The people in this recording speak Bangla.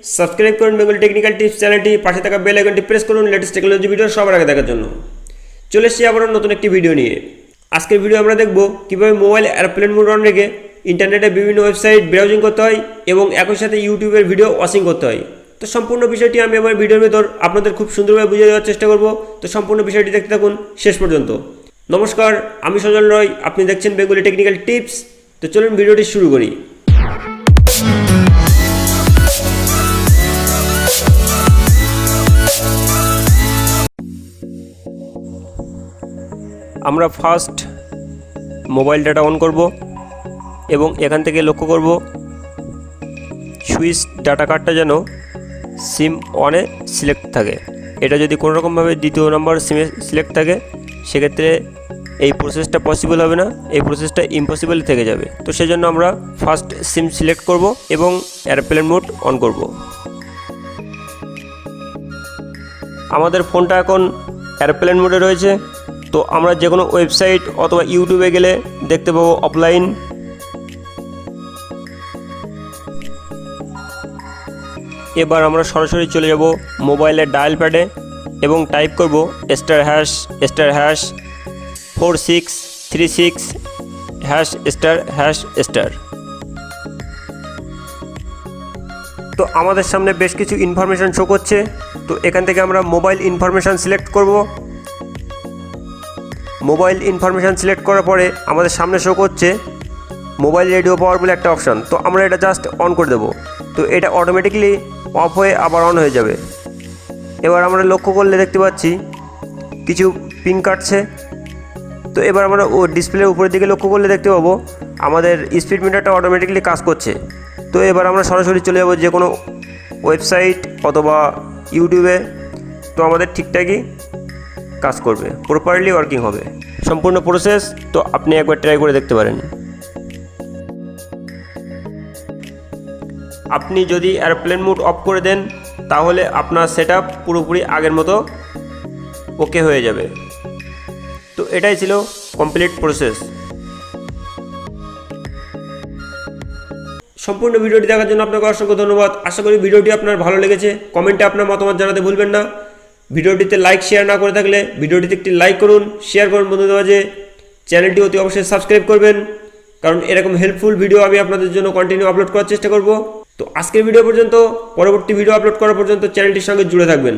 সাবস্ক্রাইব করুন বেঙ্গলি টেকনিক্যাল টিপস চ্যানেলটি, পাশে থাকা বেল আইকনটি প্রেস করুন লেটেস্ট টেকনোলজি ভিডিও সবার আগে দেখার জন্য। চলে এসেছি আবারও নতুন একটি ভিডিও নিয়ে। আজকের ভিডিও আমরা দেখব কীভাবে মোবাইল এয়ারপ্লেন মোড অন রেখে ইন্টারনেটে বিভিন্ন ওয়েবসাইট ব্রাউজিং করতে হয় এবং একই সাথে ইউটিউবের ভিডিও ওয়াচিং করতে হয়। তো সম্পূর্ণ বিষয়টি আমি আমার ভিডিওর ভেতর আপনাদের খুব সুন্দরভাবে বুঝিয়ে দেওয়ার চেষ্টা করব। তো সম্পূর্ণ বিষয়টি দেখতে থাকুন শেষ পর্যন্ত। নমস্কার, আমি সজল রয়, আপনি দেখছেন বেঙ্গলি টেকনিক্যাল টিপস। তো চলুন ভিডিওটি শুরু করি। আমরা ফার্স্ট মোবাইল ডাটা অন করব এবং এখান থেকে লক্ষ্য করব সুইচ ডাটা কার্ডটা যেন সিম ওয়ানে সিলেক্ট থাকে। এটা যদি কোনো রকমভাবে দ্বিতীয় নম্বর সিমে সিলেক্ট থাকে সেক্ষেত্রে এই প্রসেসটা পসিবল হবে না, এই প্রসেসটা ইম্পসিবল থেকে যাবে। তো সেজন্য আমরা ফার্স্ট সিম সিলেক্ট করব এবং এয়ারপ্লেন মোড অন করব। আমাদের ফোনটা এখন এয়ারপ্লেন মোডে রয়েছে। তো আমরা যে কোনো ওয়েবসাইট অথবা ইউটিউবে গেলে দেখতে পাবো অফলাইন। এবার আমরা সরাসরি চলে যাব মোবাইলের ডায়াল প্যাডে এবং টাইপ করব *#*4636#*#*। তো আমাদের সামনে বেশ কিছু ইনফরমেশান শো করছে। তো এখান থেকে আমরা মোবাইল ইনফরমেশান সিলেক্ট করব। মোবাইল ইনফরমেশান সিলেক্ট করার পরে আমাদের সামনে শো করছে মোবাইল রেডিও পাওয়ার বলে একটা অপশান। তো আমরা এটা জাস্ট অন করে দেবো। তো এটা অটোমেটিকলি অফ হয়ে আবার অন হয়ে যাবে। এবার আমরা লক্ষ্য করলে দেখতে পাচ্ছি কিছু পিন কাটছে। তো এবার আমরা ডিসপ্লের উপরের দিকে লক্ষ্য করলে দেখতে পাবো আমাদের স্পিড মিটারটা অটোমেটিকলি কাজ করছে। তো এবার আমরা সরাসরি চলে যাব যে কোনো ওয়েবসাইট অথবা ইউটিউবে। তো আমাদের ঠিকঠাকই কাজ করবে, প্রপারলি ওয়ার্কিং হবে সম্পূর্ণ প্রসেস। তো আপনি একবার ট্রাই করে দেখতে পারেন। আপনি যদি এয়ারপ্লেন মোড অফ করে দেন তাহলে আপনার সেটআপ পুরোপুরি আগের মতো ওকে হয়ে যাবে। তো এটাই ছিল কমপ্লিট প্রসেস। সম্পূর্ণ ভিডিওটি দেখার জন্য আপনাকে অসংখ্য ধন্যবাদ। আশা করি ভিডিওটি আপনার ভালো লেগেছে। কমেন্টে আপনার মতামত জানাতে ভুলবেন না। ভিডিওটিতে লাইক শেয়ার না করে থাকলে ভিডিওটিতে একটি লাইক করুন, শেয়ার করুন বন্ধুদের মাঝে। চ্যানেলটি অতি অবশ্যই সাবস্ক্রাইব করবেন, কারণ এরকম হেল্পফুল ভিডিও আমি আপনাদের জন্য কন্টিনিউ আপলোড করার চেষ্টা করব। তো আজকের ভিডিও পর্যন্ত, পরবর্তী ভিডিও আপলোড করা পর্যন্ত চ্যানেলটির সঙ্গে জুড়ে থাকবেন।